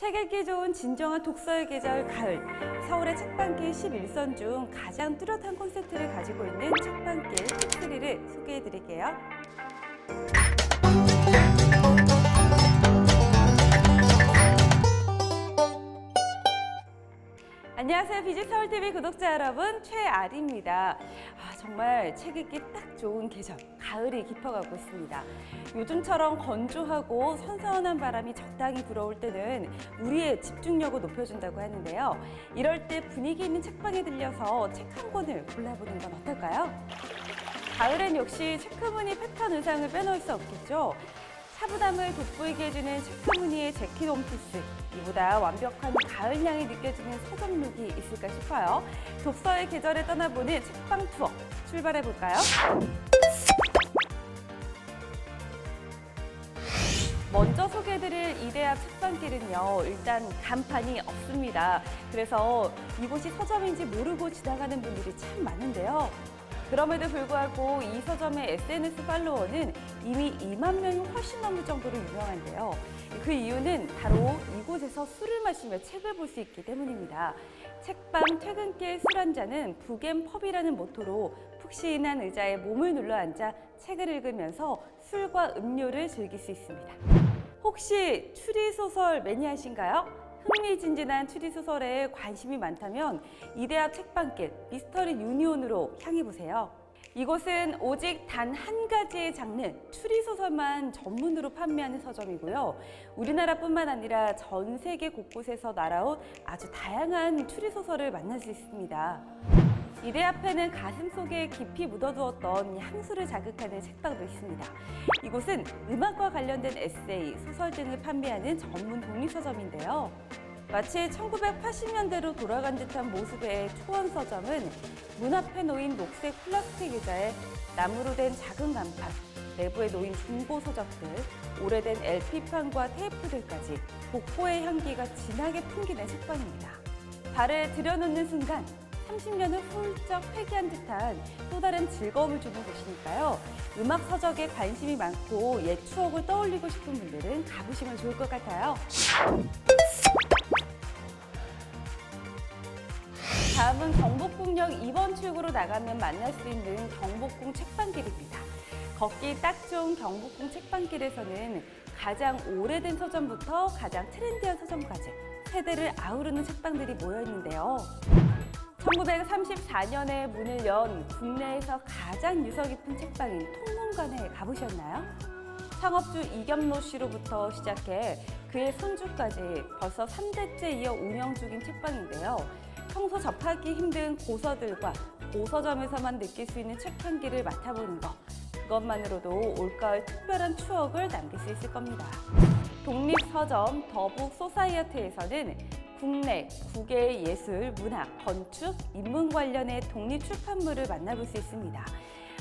책 읽기 좋은 진정한 독서의 계절 가을. 서울의 책방길 11선 중 가장 뚜렷한 콘셉트를 가지고 있는 책방길 책3를 소개해드릴게요. 안녕하세요. 비지서울TV 구독자 여러분, 최아리입니다. 정말 책 읽기 딱 좋은 계절, 가을이 깊어가고 있습니다. 요즘처럼 건조하고 선선한 바람이 적당히 불어올 때는 우리의 집중력을 높여준다고 하는데요. 이럴 때 분위기 있는 책방에 들려서 책 한 권을 골라보는 건 어떨까요? 가을엔 역시 체크무늬 패턴 의상을 빼놓을 수 없겠죠. 차분함을 돋보이게 해주는 체크무늬의 재킷 원피스, 이보다 완벽한 가을향이 느껴지는 서점룩이 있을까 싶어요. 독서의 계절에 떠나보는 책방 투어 출발해볼까요? 먼저 소개해드릴 이대 앞 책방길은요, 일단 간판이 없습니다. 그래서 이곳이 서점인지 모르고 지나가는 분들이 참 많은데요. 그럼에도 불구하고 이 서점의 SNS 팔로워는 이미 2만 명이 훨씬 넘을 정도로 유명한데요. 그 이유는 바로 이곳에서 술을 마시며 책을 볼 수 있기 때문입니다. 책방 퇴근길 술 한 잔은 북앤펍이라는 모토로 푹신한 의자에 몸을 눌러 앉아 책을 읽으면서 술과 음료를 즐길 수 있습니다. 혹시 추리소설 매니아신가요? 흥미진진한 추리소설에 관심이 많다면 이대 앞 책방길 미스터리 유니온으로 향해보세요. 이곳은 오직 단 한 가지의 장르, 추리소설만 전문으로 판매하는 서점이고요. 우리나라뿐만 아니라 전 세계 곳곳에서 날아온 아주 다양한 추리소설을 만날 수 있습니다. 이대 앞에는 가슴속에 깊이 묻어두었던 향수를 자극하는 책방도 있습니다. 이곳은 음악과 관련된 에세이, 소설 등을 판매하는 전문 독립서점인데요. 마치 1980년대로 돌아간 듯한 모습의 초원서점은 문 앞에 놓인 녹색 플라스틱 의자에 나무로 된 작은 간판, 내부에 놓인 중고 서적들, 오래된 LP판과 테이프들까지 복고의 향기가 진하게 풍기는 책방입니다. 발을 들여놓는 순간 30년을 훌쩍 회귀한 듯한 또 다른 즐거움을 주는 곳이니까요. 음악 서적에 관심이 많고 옛 추억을 떠올리고 싶은 분들은 가보시면 좋을 것 같아요. 다음은 경복궁역 2번 출구로 나가면 만날 수 있는 경복궁 책방길입니다. 걷기 딱 좋은 경복궁 책방길에서는 가장 오래된 서점부터 가장 트렌디한 서점까지 세대를 아우르는 책방들이 모여 있는데요. 1934년에 문을 연 국내에서 가장 유서 깊은 책방인 통문관에 가보셨나요? 창업주 이겸로 씨로부터 시작해 그의 손주까지 벌써 3대째 이어 운영 중인 책방인데요. 평소 접하기 힘든 고서들과 고서점에서만 느낄 수 있는 책 향기를 맡아보는 것, 그것만으로도 올가을 특별한 추억을 남길 수 있을 겁니다. 독립서점 더북 소사이어티에서는 국내 9개의 예술, 문학, 건축, 인문 관련의 독립 출판물을 만나볼 수 있습니다.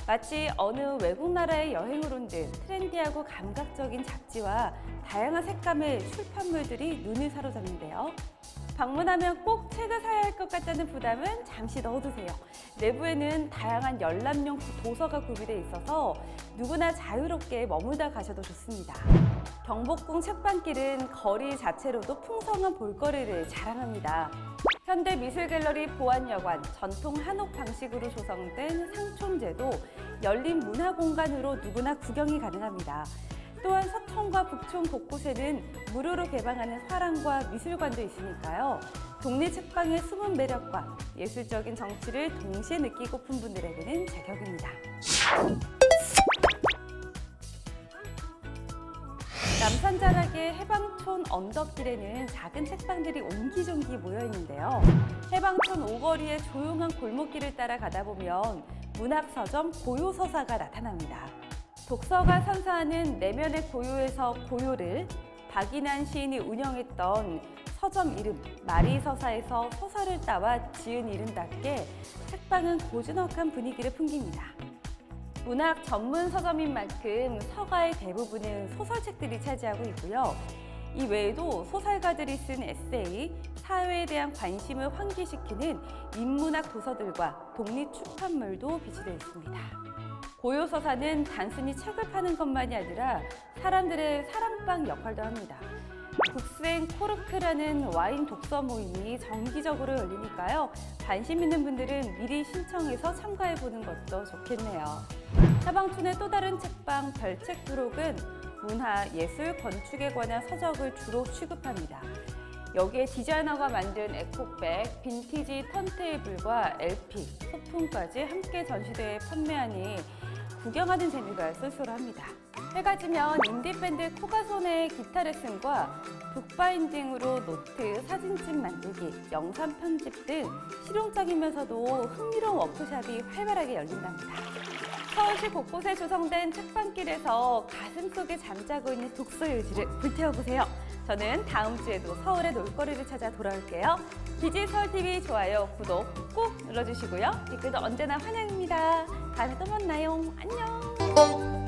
마치 어느 외국 나라의 여행을 온 듯 트렌디하고 감각적인 잡지와 다양한 색감의 출판물들이 눈을 사로잡는데요. 방문하면 꼭 책을 사야 할 것 같다는 부담은 잠시 넣어두세요. 내부에는 다양한 열람용 도서가 구비되어 있어서 누구나 자유롭게 머물다 가셔도 좋습니다. 경복궁 책방길은 거리 자체로도 풍성한 볼거리를 자랑합니다. 현대미술갤러리 보안여관, 전통 한옥 방식으로 조성된 상촌제도 열린 문화공간으로 누구나 구경이 가능합니다. 또한 서촌과 북촌 곳곳에는 무료로 개방하는 화랑과 미술관도 있으니까요. 동네 책방의 숨은 매력과 예술적인 정취를 동시에 느끼고픈 분들에게는 제격입니다. 남산자락의 해방촌 언덕길에는 작은 책방들이 옹기종기 모여 있는데요. 해방촌 오거리의 조용한 골목길을 따라 가다 보면 문학서점 고요서사가 나타납니다. 독서가 선사하는 내면의 고요에서 고요를 박인환 시인이 운영했던 서점 이름 마리서사에서 소설을 따와 지은 이름답게 책방은 고즈넉한 분위기를 풍깁니다. 문학 전문 서점인 만큼 서가의 대부분은 소설책들이 차지하고 있고요. 이 외에도 소설가들이 쓴 에세이, 사회에 대한 관심을 환기시키는 인문학 도서들과 독립 출판물도 비치되어 있습니다. 고요서사는 단순히 책을 파는 것만이 아니라 사람들의 사랑방 역할도 합니다. 국생 코르크라는 와인 독서 모임이 정기적으로 열리니까요. 관심 있는 분들은 미리 신청해서 참가해보는 것도 좋겠네요. 사방촌의 또 다른 책방 별책 부록은 문화, 예술, 건축에 관한 서적을 주로 취급합니다. 여기에 디자이너가 만든 에코백, 빈티지 턴테이블과 LP, 소품까지 함께 전시대에 판매하니 구경하는 재미가 쏠쏠합니다. 해가 지면 인디밴드 코가손의 기타 레슨과 북바인딩으로 노트, 사진집 만들기, 영상 편집 등 실용적이면서도 흥미로운 워크숍이 활발하게 열린답니다. 서울시 곳곳에 조성된 책방길에서 가슴속에 잠자고 있는 독서 의지를 불태워보세요. 저는 다음 주에도 서울의 놀거리를 찾아 돌아올게요. BJ서울TV 좋아요, 구독 꼭 눌러주시고요. 댓글도 언제나 환영입니다. 다음에 또 만나요. 안녕.